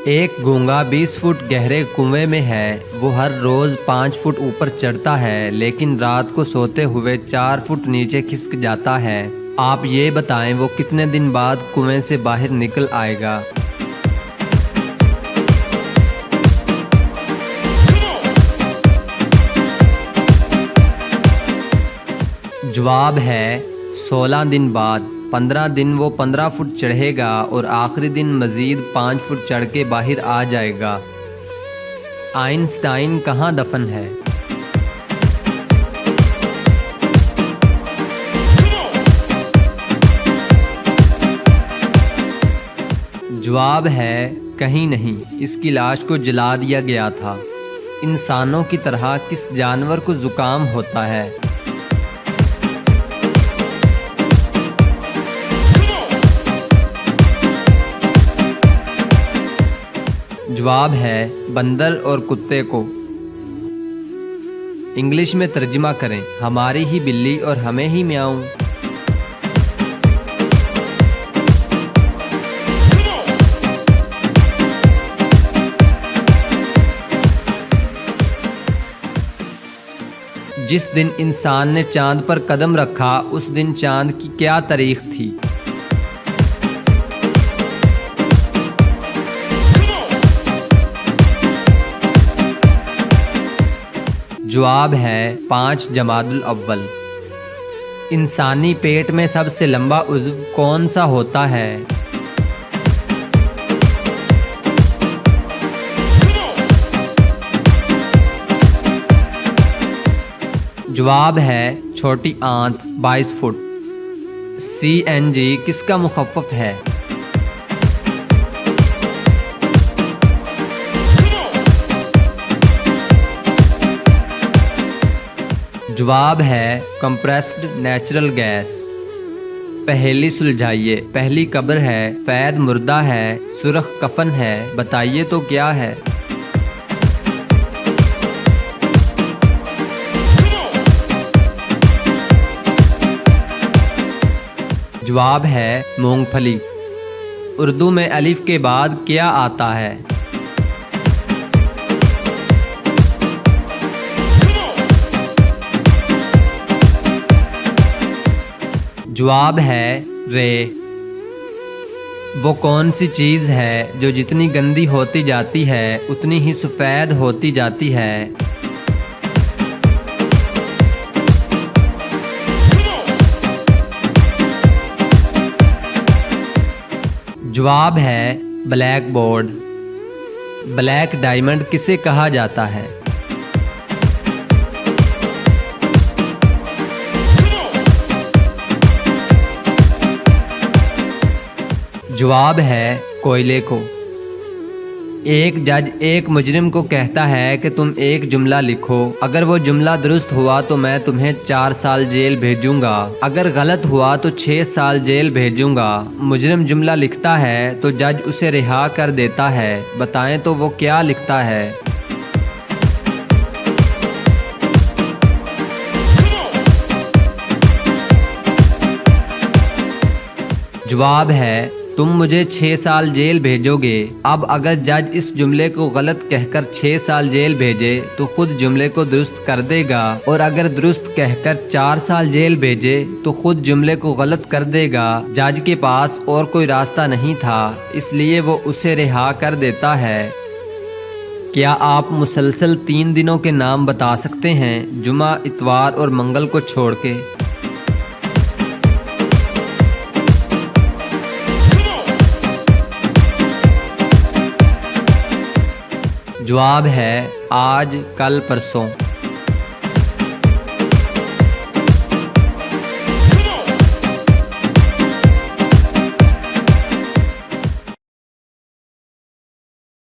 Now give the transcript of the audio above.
एक गूंगा 20 फुट गहरे कुएं में है। वो हर रोज 5 फुट ऊपर चढ़ता है, लेकिन रात को सोते हुए 4 फुट नीचे खिसक जाता है। आप ये बताएं वो कितने दिन बाद कुएं से बाहर निकल आएगा। जवाब है 16 दिन बाद। 15 दिन वो 15 फुट चढ़ेगा और आखिरी दिन मज़ीद 5 फुट चढ़ के बाहर आ जाएगा। आइंस्टाइन कहाँ दफन है? जवाब है कहीं नहीं। इसकी लाश को जला दिया गया था। इंसानों की तरह किस जानवर को जुकाम होता है? जवाब है बंदर और कुत्ते को। इंग्लिश में तर्जुमा करें, हमारी ही बिल्ली और हमें ही म्याऊं। जिस दिन इंसान ने चांद पर कदम रखा, उस दिन चांद की क्या तारीख थी? जवाब है 5 जमादुल अव्वल। इंसानी पेट में सबसे लंबा उज़्व कौन सा होता है? जवाब है छोटी आंत 22 फुट। CNG किसका मुखफ़्फ़फ़ है? जवाब है कंप्रेस्ड नेचुरल गैस। पहेली सुलझाइए। पहली कब्र है, फैद मुर्दा है, सुर्ख कफन है, बताइए तो क्या है? जवाब है मूंगफली। उर्दू में अलिफ के बाद क्या आता है? जवाब है रे। वो कौन सी चीज़ है जो जितनी गंदी होती जाती है उतनी ही सफ़ेद होती जाती है? जवाब है ब्लैक बोर्ड। ब्लैक डायमंड किसे कहा जाता है? जवाब है कोयले को। एक जज एक मुजरिम को कहता है कि तुम एक जुमला लिखो, अगर वो जुमला दुरुस्त हुआ तो मैं तुम्हें 4 साल जेल भेजूंगा, अगर गलत हुआ तो 6 साल जेल भेजूंगा। मुजरिम जुमला लिखता है तो जज उसे रिहा कर देता है। बताएं तो वो क्या लिखता है? जवाब है तुम मुझे 6 साल जेल भेजोगे। अब अगर जज इस जुमले को गलत कहकर 6 साल जेल भेजे तो खुद जुमले को दुरुस्त कर देगा, और अगर दुरुस्त कहकर 4 साल जेल भेजे तो खुद जुमले को गलत कर देगा। जज के पास और कोई रास्ता नहीं था, इसलिए वो उसे रिहा कर देता है। क्या आप मुसलसल 3 दिनों के नाम बता सकते हैं, जुमा, इतवार और मंगल को छोड़ के? जवाब है आज, कल, परसों।